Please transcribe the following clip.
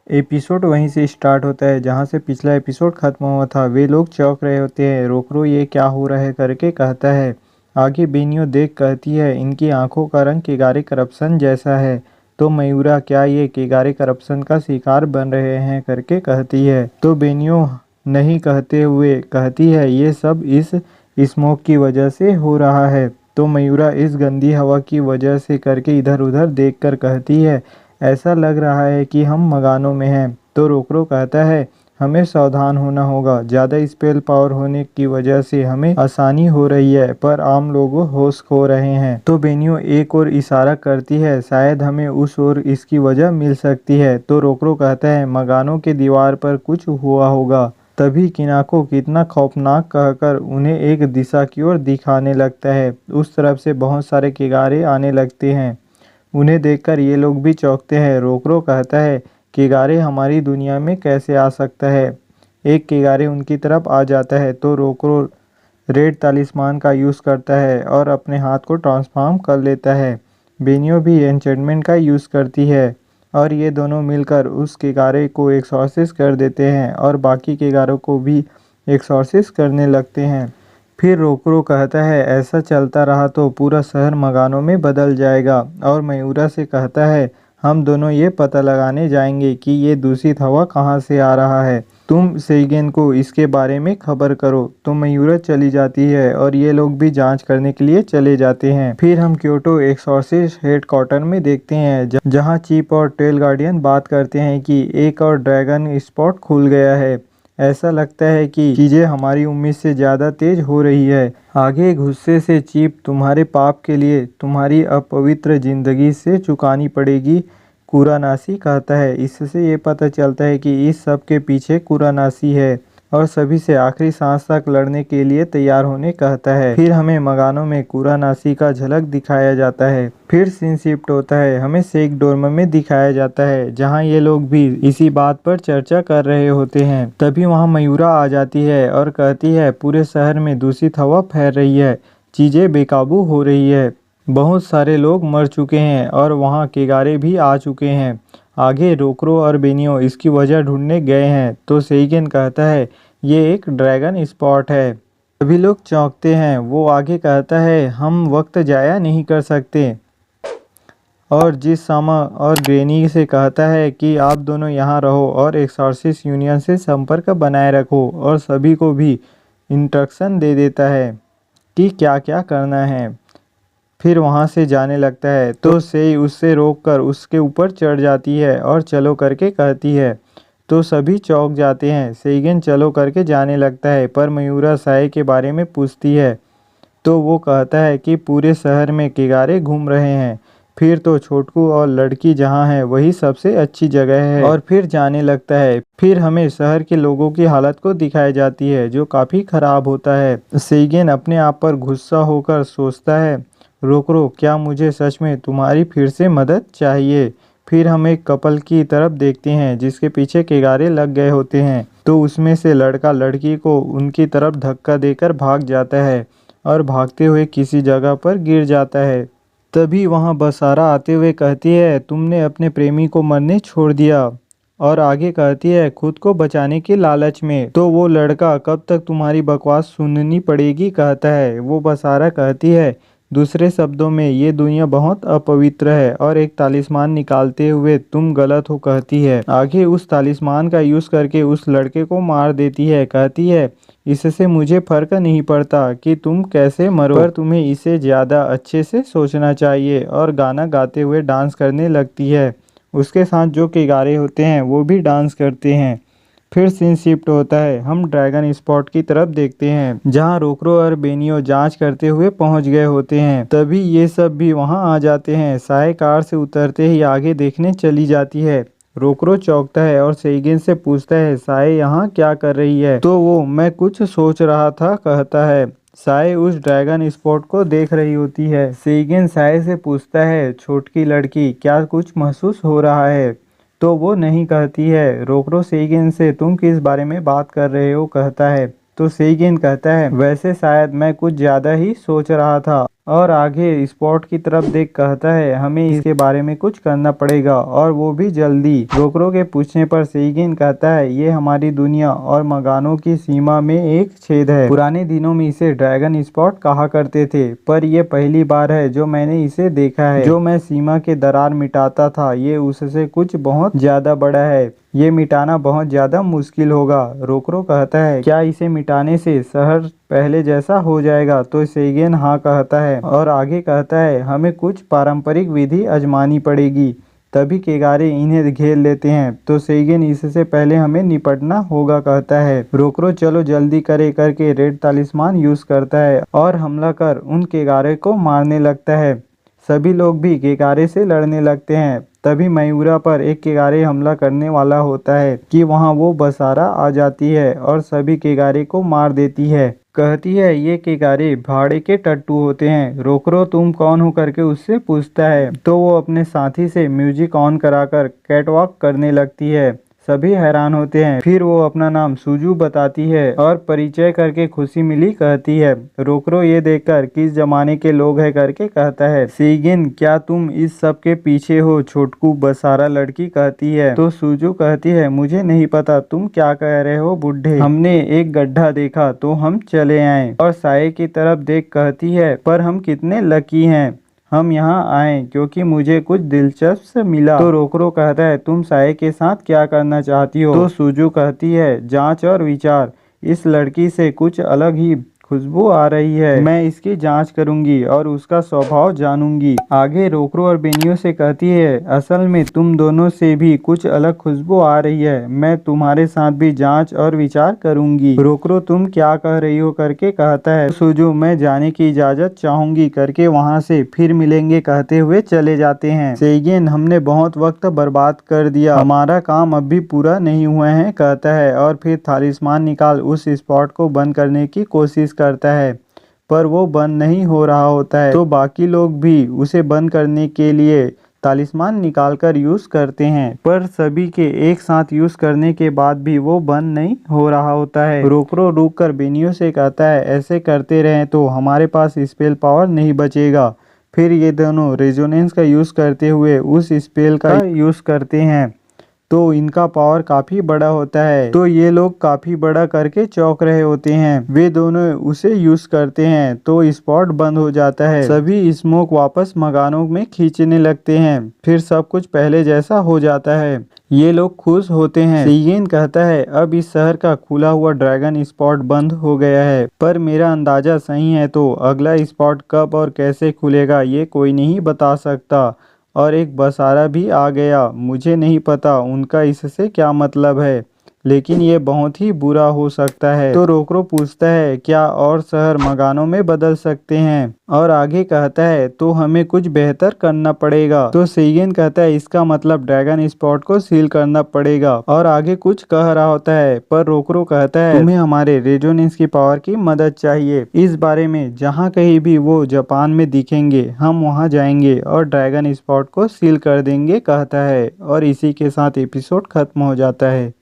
Episode वहीं से start होता है जहां से पिछला एपिसोड खत्म हुआ था। वे लोग चौंक रहे होते हैं। रोकरो ये क्या हो रहा है करके कहता है। आगे बेनियो देख कहती है इनकी आंखों का रंग केगारे करप्शन जैसा है। तो मयूरा क्या ये केगारे करप्शन का शिकार बन रहे हैं करके कहती है। तो बेनियो नहीं कहते हुए कहती है ये सब इस स्मोक की वजह से हो रहा है। तो मयूरा इस गंदी हवा की वजह से करके इधर उधर देखकर कहती है ऐसा लग रहा है कि हम मगानों में हैं। तो रोकरो कहता है हमें सावधान होना होगा। ज़्यादा स्पेल पावर होने की वजह से हमें आसानी हो रही है पर आम लोग होश खो रहे हैं। तो बेनियो एक और इशारा करती है शायद हमें उस ओर इसकी वजह मिल सकती है। तो रोकरो कहता है मगानों के दीवार पर कुछ हुआ होगा। तभी किनाको कितना खौफनाक कहकर उन्हें एक दिशा की ओर दिखाने लगता है। उस तरफ से बहुत सारे केगारे आने लगते हैं। उन्हें देखकर ये लोग भी चौंकते हैं। रोकरो कहता है केगारे हमारी दुनिया में कैसे आ सकता है। एक केगारे उनकी तरफ आ जाता है तो रोकरो रेड तालिस्मान का यूज़ करता है और अपने हाथ को ट्रांसफॉर्म कर लेता है। बेनियो भी एन्चेंटमेंट का यूज़ करती है और ये दोनों मिलकर उस केगारे को एक्सॉर्सिस कर देते हैं और बाकी केगारों को भी एक्सॉर्सिस करने लगते हैं। फिर रोकरो कहता है ऐसा चलता रहा तो पूरा शहर मगानों में बदल जाएगा। और मयूरा से कहता है हम दोनों ये पता लगाने जाएंगे कि ये दूषित हवा कहाँ से आ रहा है। तुम सेइगेन को इसके बारे में खबर करो। तो मयूरा चली जाती है और ये लोग भी जांच करने के लिए चले जाते हैं। फिर हम क्योटो एक्सॉर्सिस्ट हेडक्वार्टर में देखते हैं जहाँ चीफ और टेल गार्डियन बात करते हैं कि एक और ड्रैगन स्पॉट खुल गया है। ऐसा लगता है कि चीज़ें हमारी उम्मीद से ज़्यादा तेज हो रही है। आगे गुस्से से चीफ तुम्हारे पाप के लिए तुम्हारी अपवित्र जिंदगी से चुकानी पड़ेगी कुरानासी कहता है। इससे ये पता चलता है कि इस सब के पीछे कुरानासी है और सभी से आखिरी सांस तक लड़ने के लिए तैयार होने कहता है। फिर हमें मगानों में कुरानासी का झलक दिखाया जाता है। फिर सीन शिफ्ट होता है हमें सेक डोर्म में दिखाया जाता है जहां ये लोग भी इसी बात पर चर्चा कर रहे होते हैं। तभी वहां मयूरा आ जाती है और कहती है पूरे शहर में दूषित हवा फैल रही है। चीज़ें बेकाबू हो रही है। बहुत सारे लोग मर चुके हैं और वहाँ केगारे भी आ चुके हैं। आगे रोकरो और बेनियो इसकी वजह ढूंढने गए हैं। तो सेइगेन कहता है ये एक ड्रैगन स्पॉट है। सभी लोग चौंकते हैं। वो आगे कहता है हम वक्त जाया नहीं कर सकते और जिस सामा और ग्रेनी से कहता है कि आप दोनों यहाँ रहो और एक्सॉर्सिस्ट यूनियन से संपर्क बनाए रखो और सभी को भी इंस्ट्रक्शन दे देता है कि क्या क्या करना है। फिर वहाँ से जाने लगता है तो सेई उससे रोककर उसके ऊपर चढ़ जाती है और चलो करके कहती है। तो सभी चौंक जाते हैं। सेइगेन चलो करके जाने लगता है पर मयूरा साए के बारे में पूछती है तो वो कहता है कि पूरे शहर में केगारे घूम रहे हैं। फिर तो छोटकू और लड़की जहाँ है वही सबसे अच्छी जगह है और फिर जाने लगता है। फिर हमें शहर के लोगों की हालत को दिखाई जाती है जो काफ़ी ख़राब होता है। सेइगेन अपने आप पर गुस्सा होकर सोचता है रोकरो क्या मुझे सच में तुम्हारी फिर से मदद चाहिए। फिर हम एक कपल की तरफ देखते हैं जिसके पीछे केगारे लग गए होते हैं। तो उसमें से लड़का लड़की को उनकी तरफ धक्का देकर भाग जाता है और भागते हुए किसी जगह पर गिर जाता है। तभी वहाँ बसारा आते हुए कहती है तुमने अपने प्रेमी को मरने छोड़ दिया और आगे कहती है खुद को बचाने के लालच में। तो वो लड़का कब तक तुम्हारी बकवास सुननी पड़ेगी कहता है। वो बसारा कहती है दूसरे शब्दों में ये दुनिया बहुत अपवित्र है और एक तालिस्मान निकालते हुए तुम गलत हो कहती है। आगे उस तालिस्मान का यूज़ करके उस लड़के को मार देती है। कहती है इससे मुझे फर्क नहीं पड़ता कि तुम कैसे मरो पर तुम्हें इसे ज़्यादा अच्छे से सोचना चाहिए और गाना गाते हुए डांस करने लगती है। उसके साथ जो केगारे होते हैं वो भी डांस करते हैं। फिर सीन शिफ्ट होता है हम ड्रैगन स्पॉट की तरफ देखते हैं जहां रोकरो और बेनियो जांच करते हुए पहुंच गए होते हैं। तभी ये सब भी वहां आ जाते हैं। साए कार से उतरते ही आगे देखने चली जाती है। रोकरो चौंकता है और सेइगेन से पूछता है साए यहाँ क्या कर रही है। तो वो मैं कुछ सोच रहा था कहता है। साए उस ड्रैगन स्पॉट को देख रही होती है। सेइगेन साए से पूछता है छोटकी लड़की क्या कुछ महसूस हो रहा है। तो वो नहीं कहती है। रोकरो सेइगेन से तुम किस बारे में बात कर रहे हो कहता है। तो सेइगेन कहता है वैसे शायद मैं कुछ ज़्यादा ही सोच रहा था और आगे स्पॉट की तरफ देख कहता है हमें इसके बारे में कुछ करना पड़ेगा और वो भी जल्दी। रोकरो के पूछने पर सेइगेन कहता है ये हमारी दुनिया और मगानो की सीमा में एक छेद है। पुराने दिनों में इसे ड्रैगन स्पॉट कहा करते थे, पर यह पहली बार है जो मैंने इसे देखा है। जो मैं सीमा के दरार मिटाता था ये उससे कुछ बहुत ज्यादा बड़ा है। ये मिटाना बहुत ज्यादा मुश्किल होगा। रोकरो कहता है क्या इसे मिटाने से शहर पहले जैसा हो जाएगा? तो सेइगेन हाँ कहता है और आगे कहता है हमें कुछ पारंपरिक विधि आजमानी पड़ेगी, तभी केगारे इन्हें घेर लेते हैं। तो सेइगेन इससे पहले हमें निपटना होगा कहता है। रोकरो चलो जल्दी करे करके रेड तालिस्मान यूज करता है और हमला कर उन केगारे को मारने लगता है। सभी लोग भी केगारे से लड़ने लगते हैं। तभी मयूरा पर एक केगारे हमला करने वाला होता है कि वहां वो बसारा आ जाती है और सभी केगारे को मार देती है। कहती है ये केगारे भाड़े के टट्टू होते हैं। रोकरो तुम कौन हो करके उससे पूछता है, तो वो अपने साथी से म्यूजिक ऑन कराकर कैटवॉक करने लगती है। सभी हैरान होते हैं। फिर वो अपना नाम सुजू बताती है और परिचय करके खुशी मिली कहती है। रोकरो ये देखकर किस जमाने के लोग हैं करके कहता है। सेइगेन क्या तुम इस सब के पीछे हो? छोटकू बसारा लड़की कहती है। तो सुजू कहती है मुझे नहीं पता तुम क्या कह रहे हो बुढ़े, हमने एक गड्ढा देखा तो हम चले आए। और साये की तरफ देख कहती है पर हम कितने लकी हैं, हम यहाँ आए क्योंकि मुझे कुछ दिलचस्प मिला। तो रोकरो कहता है तुम साये के साथ क्या करना चाहती हो? तो सुजू कहती है जांच और विचार। इस लड़की से कुछ अलग ही खुशबू आ रही है, मैं इसकी जांच करूंगी और उसका स्वभाव जानूंगी। आगे रोकरो और बेनियो से कहती है असल में तुम दोनों से भी कुछ अलग खुशबू आ रही है, मैं तुम्हारे साथ भी जांच और विचार करूंगी। रोकरो तुम क्या कह रही हो करके कहता है। सुजू मैं जाने की इजाजत चाहूंगी करके वहां से फिर मिलेंगे कहते हुए चले जाते हैं। सेइगेन हमने बहुत वक्त बर्बाद कर दिया, हमारा काम अब भी पूरा नहीं हुआ है कहता है और फिर तालिस्मान निकाल उस स्पॉट को बंद करने की कोशिश करता है, पर वो बंद नहीं हो रहा होता है। तो बाकी लोग भी उसे बंद करने के लिए तालिस्मान निकालकर यूज करते हैं, पर सभी के एक साथ यूज करने के बाद भी वो बंद नहीं हो रहा होता है। रोकरो रुक कर बेनियो से कहता है ऐसे करते रहें तो हमारे पास स्पेल पावर नहीं बचेगा। फिर ये दोनों रेजोनेंस का यूज करते हुए उस स्पेल का यूज करते हैं, तो इनका पावर काफी बड़ा होता है। तो ये लोग काफी बड़ा करके चौंक रहे होते हैं। वे दोनों उसे यूज करते हैं तो स्पॉट बंद हो जाता है। सभी स्मोक वापस मगानों में खींचने लगते हैं। फिर सब कुछ पहले जैसा हो जाता है। ये लोग खुश होते हैं। सेइगेन कहता है अब इस शहर का खुला हुआ ड्रैगन स्पॉट बंद हो गया है, पर मेरा अंदाजा सही है तो अगला स्पॉट कब और कैसे खुलेगा ये कोई नहीं बता सकता। और एक बसारा भी आ गया, मुझे नहीं पता उनका इससे क्या मतलब है, लेकिन ये बहुत ही बुरा हो सकता है। तो रोकरो पूछता है क्या और शहर मगानों में बदल सकते हैं? और आगे कहता है तो हमें कुछ बेहतर करना पड़ेगा। तो सेइगेन कहता है इसका मतलब ड्रैगन स्पॉट को सील करना पड़ेगा और आगे कुछ कह रहा होता है, पर रोकरो कहता है तुम्हें हमारे रेजोनेंस की पावर की मदद चाहिए। इस बारे में जहाँ कहीं भी वो जापान में दिखेंगे हम वहाँ जाएंगे और ड्रैगन स्पॉट को सील कर देंगे कहता है। और इसी के साथ एपिसोड खत्म हो जाता है।